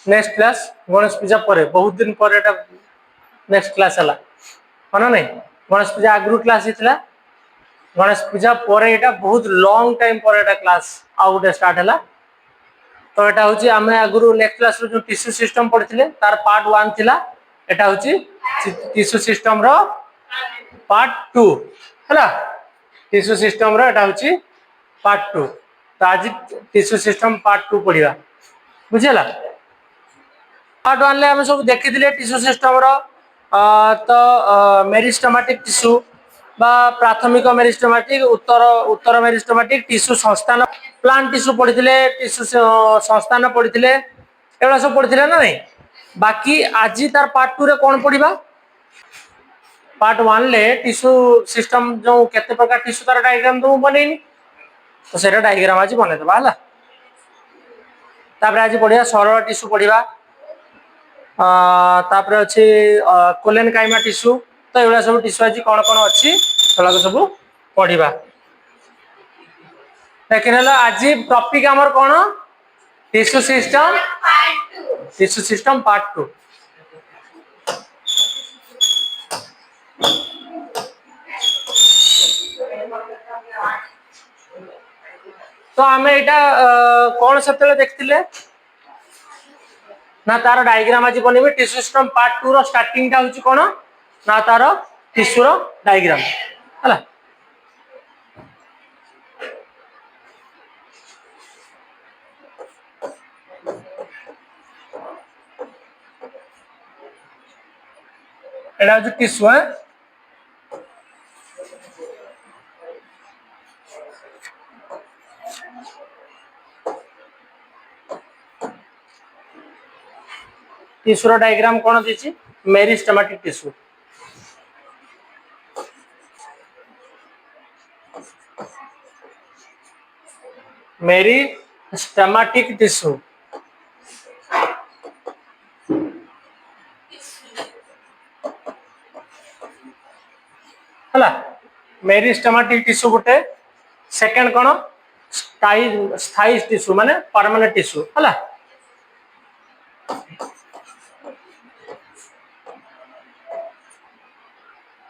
Next class Ganesh पूजा पर बहुत दिन पर एटा नेक्स्ट क्लास हला मानो नहीं गणेश पूजा आगु क्लास हितला गणेश पूजा पर एटा बहुत लॉन्ग टाइम पर एटा क्लास आउ गोटे स्टार्ट हला तो एटा होची आमे आगु नेक्स्ट क्लास रो जो टिश्यू सिस्टम पढ़िथिले तार पार्ट 1 थिला एटा होची टिश्यू सिस्टम रो पार्ट 2 हला टिश्यू सिस्टम रो एटा होची पार्ट 2 तो आज टिश्यू सिस्टम पार्ट 2 पढ़िबा बुझिला पार्ट 1 ले हम सब देखिथिले टिश्यू सिस्टम रो तो मेरिस्टेमेटिक टिश्यू बा प्राथमिक meristematic Uttar Uttar meristematic tissue संस्थान प्लांट टिश्यू पढ़िथिले टिश्यू संस्थान पढ़िथिले एबा सब पढ़िथिले ना नहीं बाकी आज तार पार्ट 2 रे कोन पढ़िबा पार्ट 1 ले टिश्यू सिस्टम जो केते प्रकार टिश्यू तार डायग्राम तो बनेनी तो सेटा डायग्राम आज बने दबा हला तापर आज पढ़िया सरल टिश्यू पढ़िबा तापर अछि कोलेन काइमा टिश्यू तो एबा सब टिश्यू आज कोन कोन अछि सेला सब पढ़िबा देखिनला आज टॉपिक हमर कोन टिश्यू सिस्टम पार्ट 2 तो आमे एटा कोन सतले देखथिले ना तार डायग्राम आज बनेबे टिश्यू सिस्टम पार्ट 2 रो स्टार्टिंग टा होची कोन ना तार टिश्यू रो डायग्राम हला एटा जो टिश्यू है टिश्यू रो डायग्राम कोन दिछि मेरिस्टेमेटिक टिश्यू मेरिस्टेमेटिक टिश्यू हला मेरिस्टेमेटिक टिश्यू गोटे सेकंड कोन स्थायी टिश्यू माने परमानेंट टिश्यू हला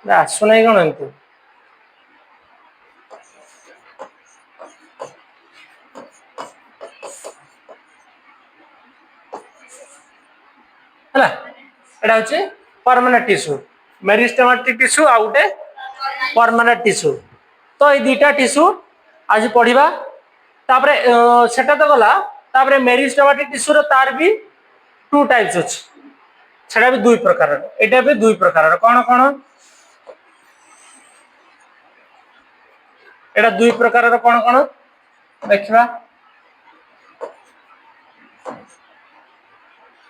सुनाई कौन एमती है एटा होची परमानेंट टिश्यू मेरिस्टेमेटिक टिश्यू आ उटे परमानेंट टिश्यू तो ये दुटा टिश्यू आज पढ़िबा तापरे सेटा तो गला तापरे मेरिस्टेमेटिक टिश्यू रो तार भी 2 टाइप्स अछि सेटा भी 2 प्रकार एटा भी 2 प्रकार कोन कोन एटा 2 प्रकार कोन कोन देखिबा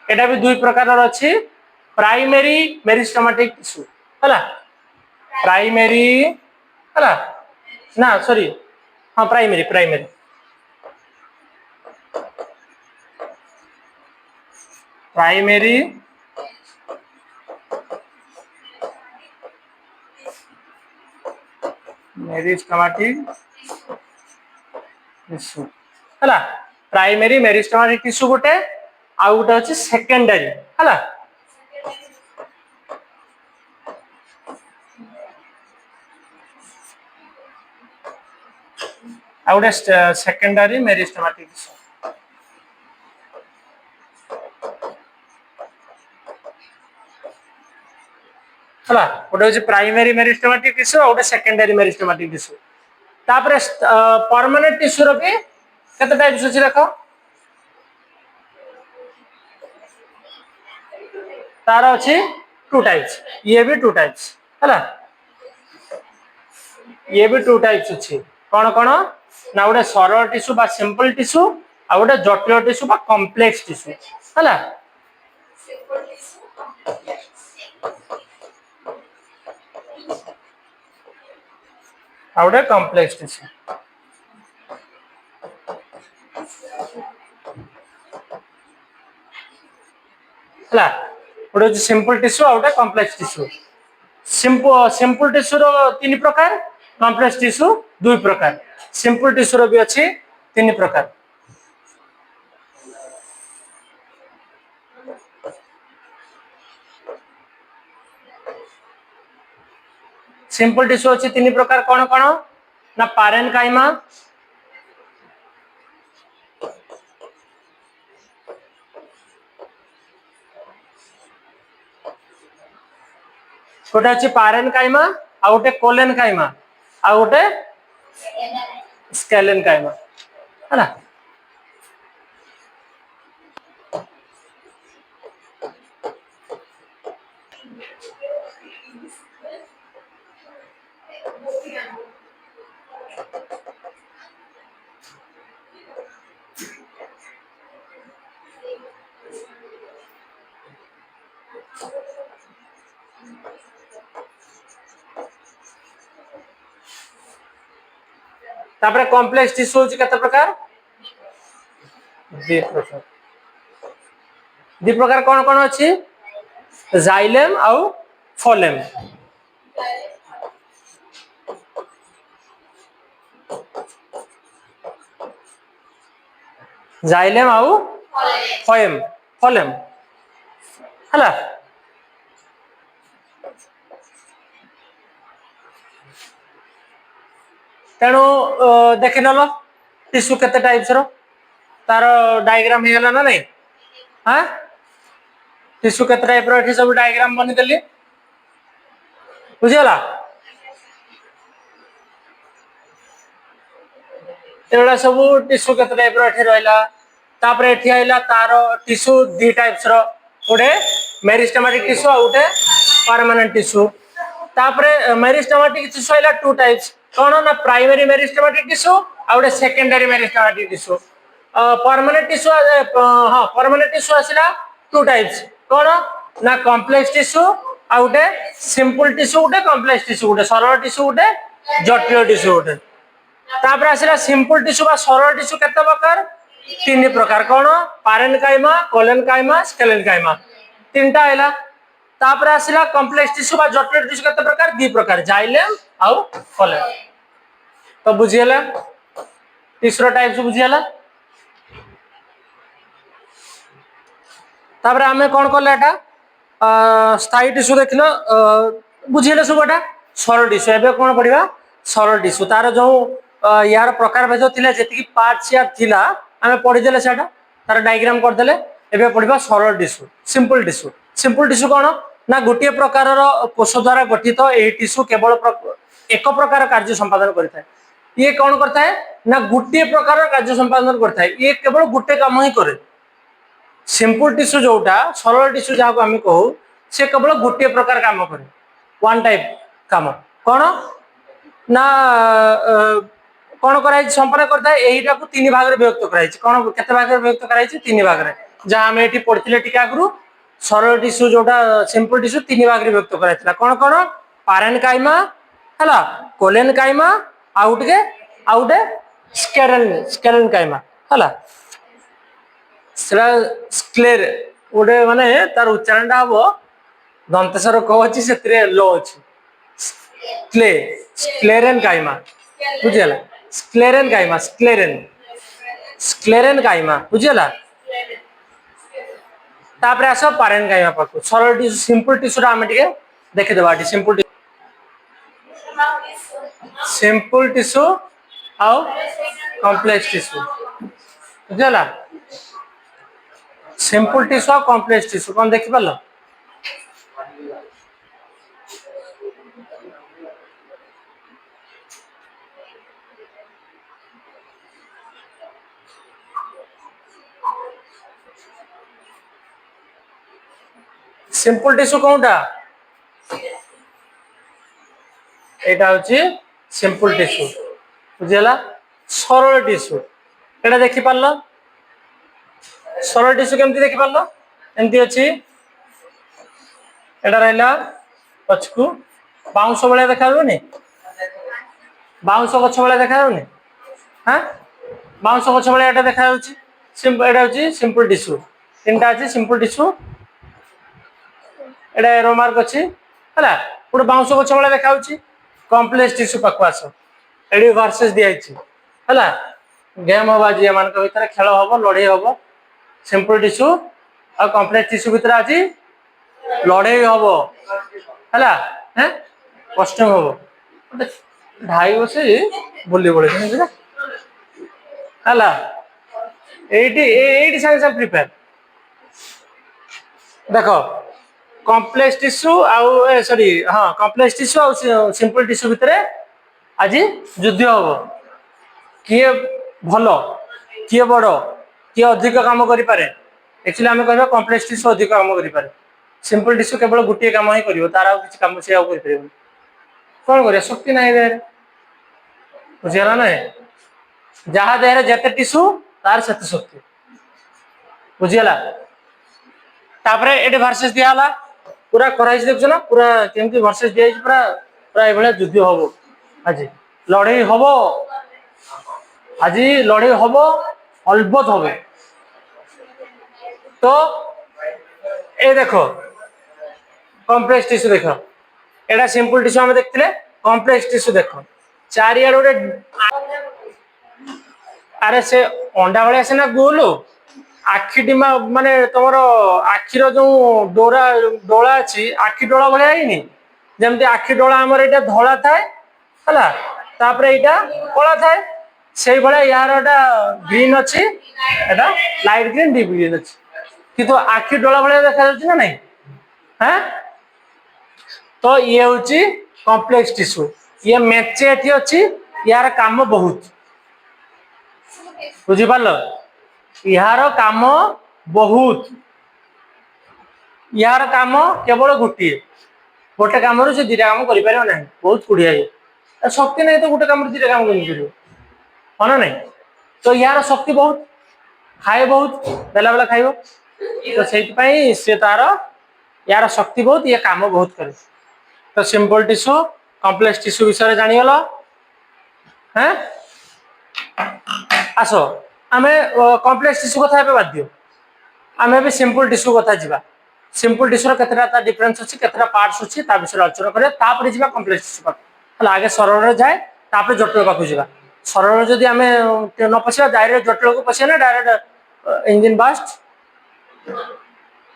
एटा भी 2 प्रकार अछि प्राइमरी मेरिस्टेमेटिक टिश्यू हला प्राइमरी हला ना सॉरी हां प्राइमरी मेरिस्टेमेटिक टिश्यू हला प्राइमरी मेरिस्टेमेटिक टिश्यू गोटे आ गोटे अछि सेकेंडरी हला आ गोटे सेकेंडरी मेरिस्टेमेटिक टिश्यू हला गोटे अछि प्राइमरी मेरिस्टेमेटिक टिश्यू आ गोटे सेकेंडरी मेरिस्टेमेटिक टिश्यू तापरे परमानेंट टिश्यू रो भी केते टाइप्स अछि देखो तार अछि 2 टाइप्स ये भी 2 टाइप्स हला ये भी 2 टाइप्स अछि कोन कोन ना गोटे सरल टिश्यू बा सिंपल टिश्यू आ गोटे जटिल टिश्यू बा कॉम्प्लेक्स टिश्यू हला आ गोटे कॉम्प्लेक्स टिश्यू हला गोटे सिंपल टिश्यू आ गोटे कॉम्प्लेक्स टिश्यू सिंपल टिश्यू रो 3 प्रकार कॉम्प्लेक्स टिश्यू 2 प्रकार सिंपल टिश्यू रो भी अछि 3 प्रकार सिंपल टिश्यू अच्छी तीन प्रकार कौन कौन ना पारेनकाइमा, गोटे अच्छी पारेनकाइमा आ गोटे कोलेनकाइमा आ गोटे स्केलेनकाइमा है ना। तापर कॉम्प्लेक्स टिश्यू होची केते प्रकार दी प्रकार कौन कौन अच्छी जाइलेम आउ फोलेम। जाइलेम आउ फोएम फोलेम हला। तेणु देखि नल टिश्यू केते टाइप्स रो तार डायग्राम हे गला ना नहीं हां टिश्यू केते टाइप रो एठी सब डायग्राम बनि देली बुझियला। एवडा सब टिश्यू केते टाइप रो एठी रहला तापर एठी आइला तार टिश्यू दी टाइप्स रो गोटे मेरिस्टेमेटिक टिश्यू आ गोटे परमानेंट टिश्यू। तापर मेरिस्टेमेटिक टिश्यू आइला टू टाइप्स कौन ना प्राइमरी मेरिस्टेमेटिक टिश्यू आ गोटे secondary meristematic tissue. Permanent tissue हां परमानेंट टिश्यू आसिला टू टाइप्स कौन ना कॉम्प्लेक्स टिश्यू आ गोटे सिंपल टिश्यू गोटे कॉम्प्लेक्स टिश्यू गोटे सरल टिश्यू गोटे जटिल टिश्यू गोटे। तापर आसिला सिंपल टिश्यू बा सरल टिश्यू केते प्रकार तीन प्रकार कौन पारेनकाइमा कोलेनकाइमा स्केलेनकाइमा तीनटा आइला। तापर आसिला कॉम्प्लेक्स टिश्यू बा जटिल टिश्यू केते प्रकार दी प्रकार जाइलेम आउ फोलेम। तो बुझियला टिश्यू टाइप्स बुझियला। तापर आमे कोन करले एटा स्थायी टिश्यू देखिलो बुझियले सब एटा सरल टिश्यू एबे कोन पडिबा सरल टिश्यू तार जो यार प्रकार भेद थिला जेति पार्ट्स या थिला आमे पढि देले सेटा तार डायग्राम कर देले एबे पडिबा सरल टिश्यू। सिंपल टिश्यू कोन ना गोटे प्रकार कोष द्वारा गठित ए टिश्यू केवल एक प्रकार कार्य संपादन करता है। ये कौन करता है ना गोटे प्रकार कार्य संपादन करता है ये केवल गोटे काम ही करे। सिंपल टिश्यू जोटा सरल टिश्यू जहाँ आम कहू से केवल गोटे प्रकार काम करे वन टाइप काम कौन ना कौन कर संपन्न करता है यहीटा को तीन भाग में विभक्त कराई कौन केते भाग में विभक्त कराई तीन भाग में जहाँ आम ये पढ़ते टिके आगु सरल टिश्यू जोटा सिंपल टिश्यू तीन भाग में विभक्त कराई कौन कौन पारेनकाइमा है कोलेनकाइमा आउटे स्केलेनकाइमा है स्क्लेर गोटे माने तार उच्चारण हम दंतेश्वर क अच्छी से लो अच्छी स्क्ले स्क्लेरेनकाइमा बुझीगला स्क्लेरेनकाइमा स्क्लेरेनकाइमा बुझीगला। तापर आस पारेनकाइमा पाखु सरल टिश्यू सिंपल टिश्यू आम टिके देखिदेबा सिंपल टिश्यू आउ कॉम्प्लेक्स टिश्यू बुझीगला। सिंपल टिश्यू और कॉम्प्लेक्स टिश्यू कौन देखि पालो सिंपल टिश्यू कौनटा एटा होची सिंपल टिश्यू बुझीगला। सरल टिश्यू एटा देखि पालो सरल टिश्यू केमती देखि पालो एमती अछि एटा रहला पछकू बाउंस वाला देखा जाउनी बाउंस गछ वाला देखा जाउनी हां बाउंस गछ वाला एटा देखा जाउची सिंपल एटा होची सिंपल टिश्यू तीनटा अछि सिंपल टिश्यू एटा एरो मार्क अछि हला पुरो बाउंस गछ वाला देखा जाउची। कॉम्प्लेक्स टिश्यू पाखु आसो एडी वर्सेस दिया अछि हला गेम होबा जे मान के भीतर खेल होबो लड़ाई होबो सिंपल टिश्यू और कॉम्प्लेक्स टिश्यू भितर आज लड़े हम है कस्ट हम ढाई बसे बुले पड़े है ये सागे सागे प्रिपेयर देख कॉम्प्लेक्स टिश्यू आउ सॉरी हाँ कॉम्प्लेक्स टिश्यू आउ सिंपल टिश्यू भितर आज युद्ध हम किए भल किए बड़ किए अधिक काम करें एक्चुअली आम कह कॉम्प्लेक्स टिश्यू अधिक काम करें सिंपल टिश्यू केवल गोटे कम ही कर तार किसी कम से कर कौन कर शक्ति ना देह बुझीगला ना जहाँ देह जिते टिश्यू तार से शक्ति बुझीगला तापर ये भर्सेस दिहला पूरा कराई देखु ना पूरा केमती भर्सेस दिखाई पूरा पूरा ये युद्ध हम आज लड़े हम आज लड़े हम अलबत हम तो ये देख कॉम्प्लेक्स टिश्यू देख एटा सिंपल टिश्यू आम देखते कॉम्प्लेक्स टिश्यू देख चारिआड गोटे अरे से अंडा भाया सीना गोल आखि डिमा माने तुम आखिर जो डोरा डोला अच्छी आखि डोला भाई जमती आखि डोला आमर यहाँ धला थाए है कला थाए से भाया यार ग्रीन अच्छी लाइट ग्रीन डीप ग्रीन अच्छी कि आखि डोला भाया देखा ना नहीं हाँ तो ये हूँ कॉम्प्लेक्स टिश्यू ये मेचे ये अच्छी यार काम बहुत बुझीपार यार काम बहुत यार काम केवल गोटे गोटे कम से दीटा कम कर बहुत कुड़िया ये शक्ति नहीं तो गोटे कम दीटा कम कर हाँ ना नहीं तो यार शक्ति बहुत खाए बहुत बेला बेला खाइब तो से तार यार शक्ति बहुत ये काम बहुत करे तो सिंपल टिश्यू कॉम्प्लेक्स टिश्यू विषय जानीगल हाँ आस आम कॉम्प्लेक्स टिश्यू कथा बाध्य आम भी सिंपल टिश्यू कथा जा सिंपल टिश्यू केतटा डिफरेंस अच्छी केतटा पार्ट्स अच्छी विषय आलोचना करें जा कॉम्प्लेक्स टिश्यू पाक आगे सरल जाए जटिल पाक जा सरल जदि आम न पशिया डायरेक्ट जटिल को पशिया ना डायरेक्ट इंजिन बास्ट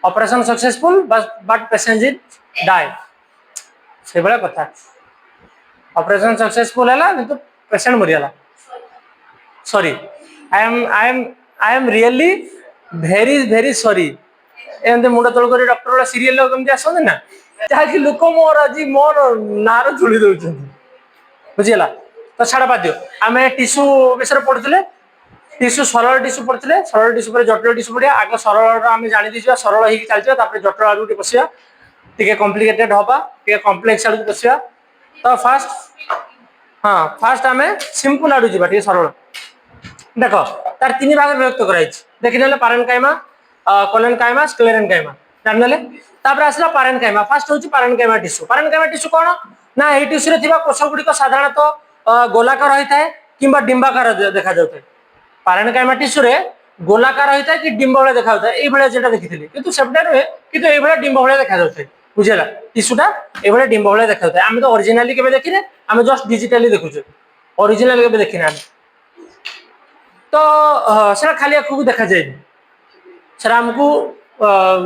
operation successful but patient is die से भाया कथा ऑपरेशन सक्सेसफुल है किंतु पेशेंट मरीगला sorry I am really very very sorry एमती मुंड तल कर डॉक्टर वाला सीरियल कमी आसते ना जहाँकि लोक मोर आज मोर नार झुली दौरान बुझीगला तो छाड़ बाध्य आम टिश्यू विषय पढ़ते टिश्यू सरल टिश्यू पढ़ते सरल टिश्यू पर जटिल टिश्यू पढ़िया आगे सरल आम जानी सरल हो चलते जटिल आड़ पशिया टे कॉम्प्लिकेटेड हवा टे कॉम्प्लेक्स आड़ पशिया तो फास्ट हाँ फास्ट आम सिंपल आड़ जा सरल देख तार तीन भाग विभक्त कराई देखने पारेनकाइमा कोलेनकाइमा स्क्लेरेनकाइमा जान आसला पारेनकाइमा फास्ट हूँ पारेनकाइमा टिश्यू कौन ना ये टिश्यू रे कोष गुड़िक साधारणतः गोलाकार होता है कि डिंबाकार देखा जाए पारेनकाइमा टिश्यू रे गोलाकार होता है कि डिंब भाया देखा जाता है जेटा देखी किंतु सेटा नुहे कि डिंब भाया देखा जाए बुझेगा टिश्यूटा ये डिंब भाया देखा जाए आम तो ओरिजिनाली केवे देखिने आम जस्ट डिजिटाली देखुचे ओरिजिनाली केवे देखिने आम तो सेटा खाली आखू देखा जाए सेटा आमको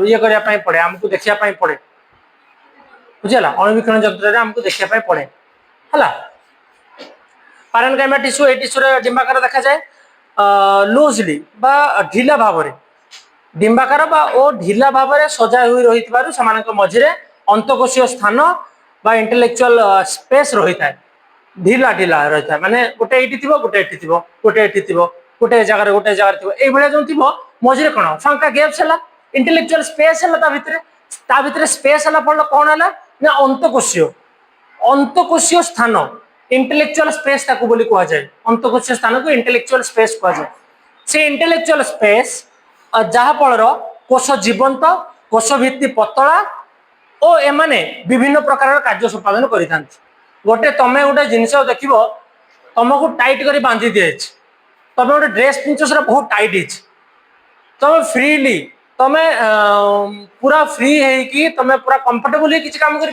ये करने पड़े आमको देखापी पड़े बुझेगा अणुवीक्षण यंत्र आमको देखापी पड़े है पारेनकाइमा टिश्यू ये टिश्यू डिंबाकार देखा जाए लूजली बा ढिला भाव डिंबाकार बा ओ ढिला भाव सजा हुई रही से मझे अंतकोशीय स्थान बा इंटेलेक्चुअल स्पेस रही है ढिला ढिला रही है माने गोटे ये गोटे ये गोटे ये गोटे जगार जो थी मझे कौन फांका गैप्स है इंटेलेक्चुअल स्पेस है स्पेस है फल कौन है ना अंतकोशीय स्थान इंटेलेक्चुअल स्पेस ताकू बोली कहा जाए अंतकोशीय स्थान को इंटेलेक्चुअल स्पेस कहा जाए से इंटेलेक्चुअल स्पेस जहाँ फल कोष जीवंत कोष भित्ति पतला और एमाने विभिन्न प्रकार कार्य संपादन करें गोटे तमें गोटे जिनस देख तुमको टाइट कर बांधि दिए तुम गोटे ड्रेस पिंच से बहुत टाइट है तुम फ्रीली तुम पूरा फ्री है कि तुम पूरा कंफर्टेबल किसी काम कर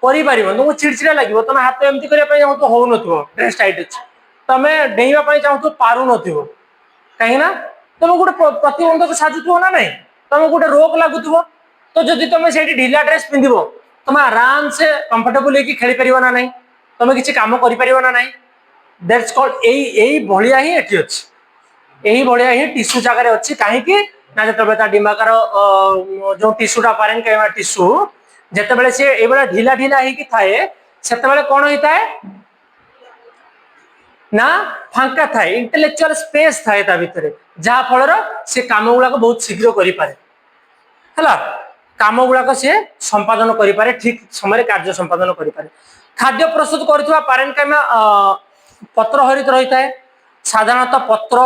तुमको चिड़चिड़ा लगे तुम हाथ एमती करने चाहूँ हो न ड्रेस टाइट अच्छे तुम डेइबा चाहूँ पार न कहीं तुम गोटे प्रतिबंधक साजुव ना नहीं तुमको गोटे रोक लगुव तो जदि तुम से ढिला ड्रेस पिंधिब तुम आराम से कंफर्टेबल होगी खेली पार ना ना तुम किसी कम कर ना ना दैट्स कॉल्ड यही भाया ही एटी अच्छी यही भाया ही टिश्यू जगह अच्छी कहीं ना जो डिमाकार जो टिश्यूटा पारेन्काइमा टिश्यू जिते सी ये ढिला ढिला थाए से कौन होता है ना फांका थाए इंटेलेक्चुअल स्पेस थाए ता भितर जहा फल से काम गुड़ाक बहुत शीघ्र करा काम गुड़ाक सी संपादन करे ठीक समय कार्य संपादन करे खाद्य प्रस्तुत कर पारेन्काइमा पत्र हरित रही है साधारणतः पत्र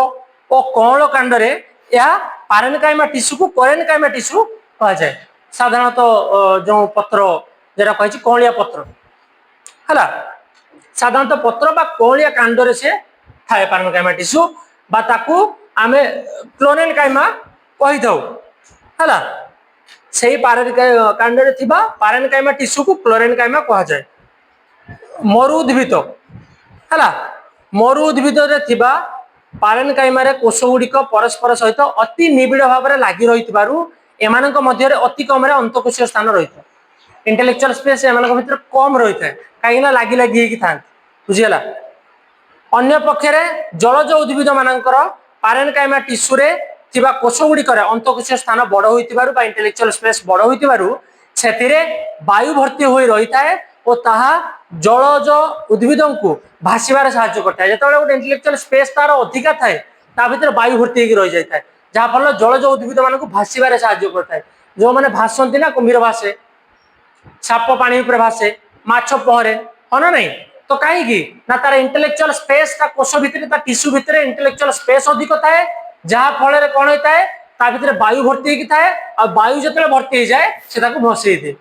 और कौल कांडरे यह पारेन्काइमा टिश्यू को कोरेन्काइमा टिश्यू कह जाए साधारणतः जो पत्र जरा कही कौलिया पत्र है साधारणतः पत्र बा कौलिया कांडरे से थाए पारेन्काइमा टिश्यू बा ताकू आमे क्लोरेन्काइमा कही थाउ है से कांडरे थिबा पारेन्काइमा टिश्यू को क्लोरेन्काइमा कह जाए मरु उद्भिद है मरु उद्भिद थिबा पारेन्काइमा कोष गुड़िक परस्पर सहित अति निबिड़ भाव में लगी रही अति कम अंतकोशीय स्थान रही है इंटेलेक्चुअल स्पेस भीतर कम रही है कहीं लगी लगी था बुझीगला अन्य पक्षे जलज उद्भिद मानकर पारेन्काइमा टिश्यू रे थिबा कोष गुड़िक अंतकोशीय स्थान बड़ होइतिबारु इंटेलेक्चुअल स्पेस बड़ होइतिबारु सेथिरे वायु भर्ती हो रही है और ताहा जलज उद्भिद को भाषिबार साहाय्य करता है जो गोटे इंटेलेक्चुअल स्पेस तार अधिका थाए ता भीतर वायु भर्ती रही जाए जहाँ फल जलज उद्भिद मान भाषिबार साहाय्य करता है जो मैंने भाषंती ना कुंभीर भाषे साप पानी भाषे माछ पहरे हाँ ना नहीं तो कहीं ना तार इंटेलेक्चुअल स्पेस कोष भितर टिश्यू भितर इंटेलेक्चुअल स्पेस अधिक थाए जहाँ फल कौन होता है ता भीतर वायु भर्ती थाए और वायु जो भर्ती हो जाए से भसई दिए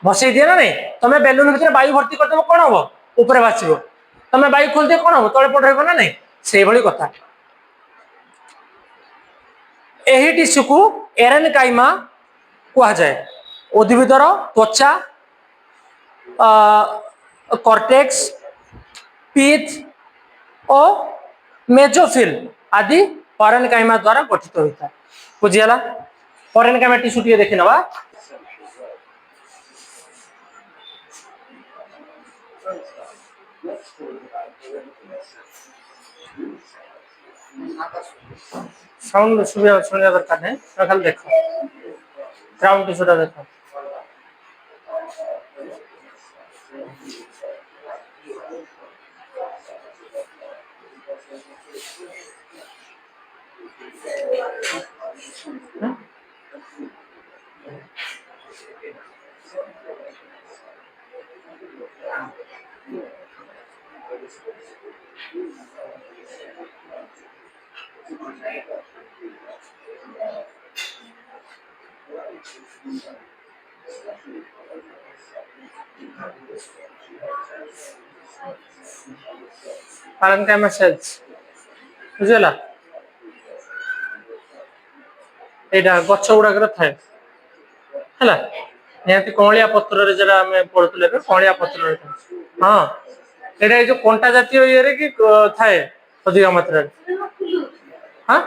भसई दिए ना नहीं तुम बेलून भितर वायु भर्ती करदेव कौन हम ऊपर भाषिब तुम वायु खोलदे कौन हम तले पट रहा नहीं से भाई कथा यही टिश्यू को एरेन्काइमा कह जाए उद्भिदर त्वचा कॉर्टेक्स पीथ और मेजोफिल आदि पारेन्काइमा द्वारा गठित होता है बुझीगला पारेन्काइमा टिश्यू टी देखी नवा साउंड सुनिया दरकार नहीं खाली देख ग्राउंड टिश्यूटा देख पारेन्काइमा सेल्स बुझीगला एटा गछ गुड़ाक थाए है निहती कौलिया पत्र जरा आम पढ़ुले कौलिया पत्र हाँ ये जो कंटा जातीय ये कि थाए अधिक मात्रा हाँ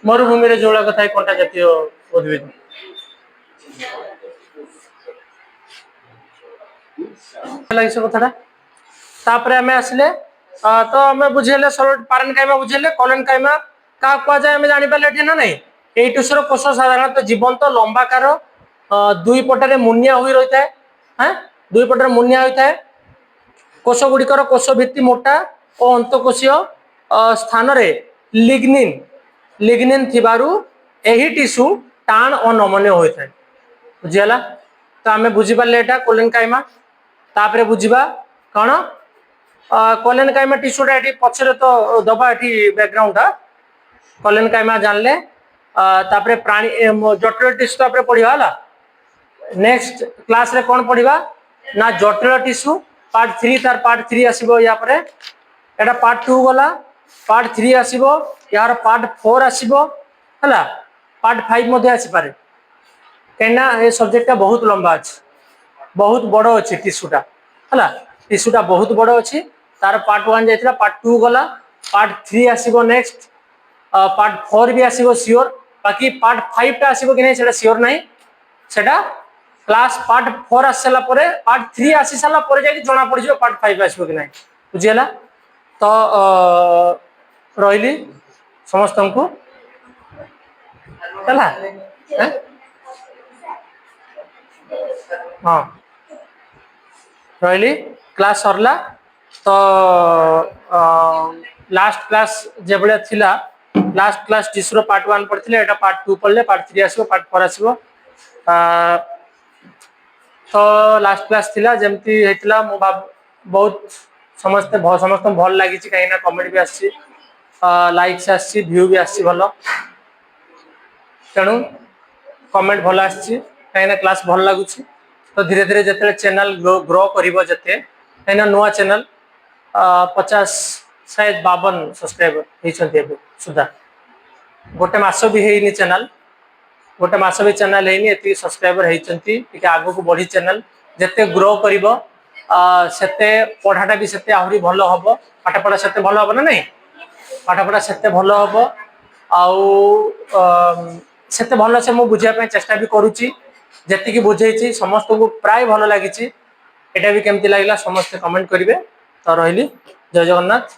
मरुभूमि जो थाए कंटा जातीय उद्भिद कथाटा आम आसिले तो आम बुझेले पारेन्काइमा बुझेले कोलेन्काइमा क्या कहुए आम जापारे ना नहीं यही टिश्यूर कोष साधारणतः जीवंत लंबाकार दुई पटे मुनिया हो रही है हाँ दुई पटे मुनिया होता है कोष गुड़िकर कोष भित्ति मोटा और अंतकोशीय स्थान लिग्निन लिग्निन थिबारु एही टिश्यू टाण और नमनीय होता है बुझीगला तो आम बुझीपारे यहाँ कोलेन्काइमा तापरे बुझीबा कौन कोलेन्काइमा टिश्यूटा ये पछरे तो दबा ये बैकग्राउंड कोलेन्काइमा जानले तापरे प्राणी जटिल टिश्यू तापरे पढ़िबा हला नेक्स्ट क्लास रे कौन पढ़िबा ना जटिल टिश्यू पार्ट 3 तार पार्ट 3 आसीबो या परे एटा पार्ट 2 गला पार्ट 3 आसीबो यार पार्ट 4 आसीबो हला पार्ट 5 मध्ये आसी पारे केना ए सब्जेक्ट बहुत लंबा अछि बहुत बड़ अच्छी टिश्यूटा है टिश्यूटा बहुत बड़ अच्छी तार पार्ट 1 जाइए पार्ट 2 गला पार्ट 3 आसीबो नेक्स्ट पार्ट 4 भी आसीबो सियोर बाकी पार्ट 5 टा आसीबो कि नहीं सेटा सियोर नहीं सेटा क्लास पार्ट 4 आसला परे पार्ट 3 आसी साला परे जाके जणा पड़ जिवो पार्ट 5 आसीबो कि नहीं बुझियला तो रहिली समस्त को चला हाँ रहिली क्लास सरला तो लास्ट क्लास जे बळे थिला लास्ट क्लास डिस्रो पार्ट 1 पढ़थिले एटा पार्ट 2 पढ़ले पार्ट 3 आसीबो पार्ट 4 आसीबो तो लास्ट क्लास थिला जेमती हेतला मो बहुत समस्त भल लागी छि काइना कमेंट भी आछि लाइक्स आछि व्यू भी आछि भलो तेणु कमेंट भल आछि काइना क्लास भल लागु छि तो धीरे धीरे जते चैनल ग्रो करिवो जते काइना नुवा चैनल 50 शायद 52 सब्सक्राइबर हेछन्ते सुधा गोटे मास भी हेनी चैनल गोटे मास भी चैनल हेनी एति सब्सक्राइबर हेछन्ती टिके आगो को बढ़ी चैनल जते ग्रो करिवो सेते पढ़ाटा भी सेते आहुरी भलो हबो पाठ पढ़ा सेते भलो हबो ना नहीं पाठ पढ़ा सेते भलो हबो आउ सेते भलो से मु बुझिया पे चेष्टा भी करूची जति की बुझेची समस्त को प्राय भलो लागिची एटा भी केमती लागला समस्त कमेंट करिवे तो रहिली जय जगन्नाथ।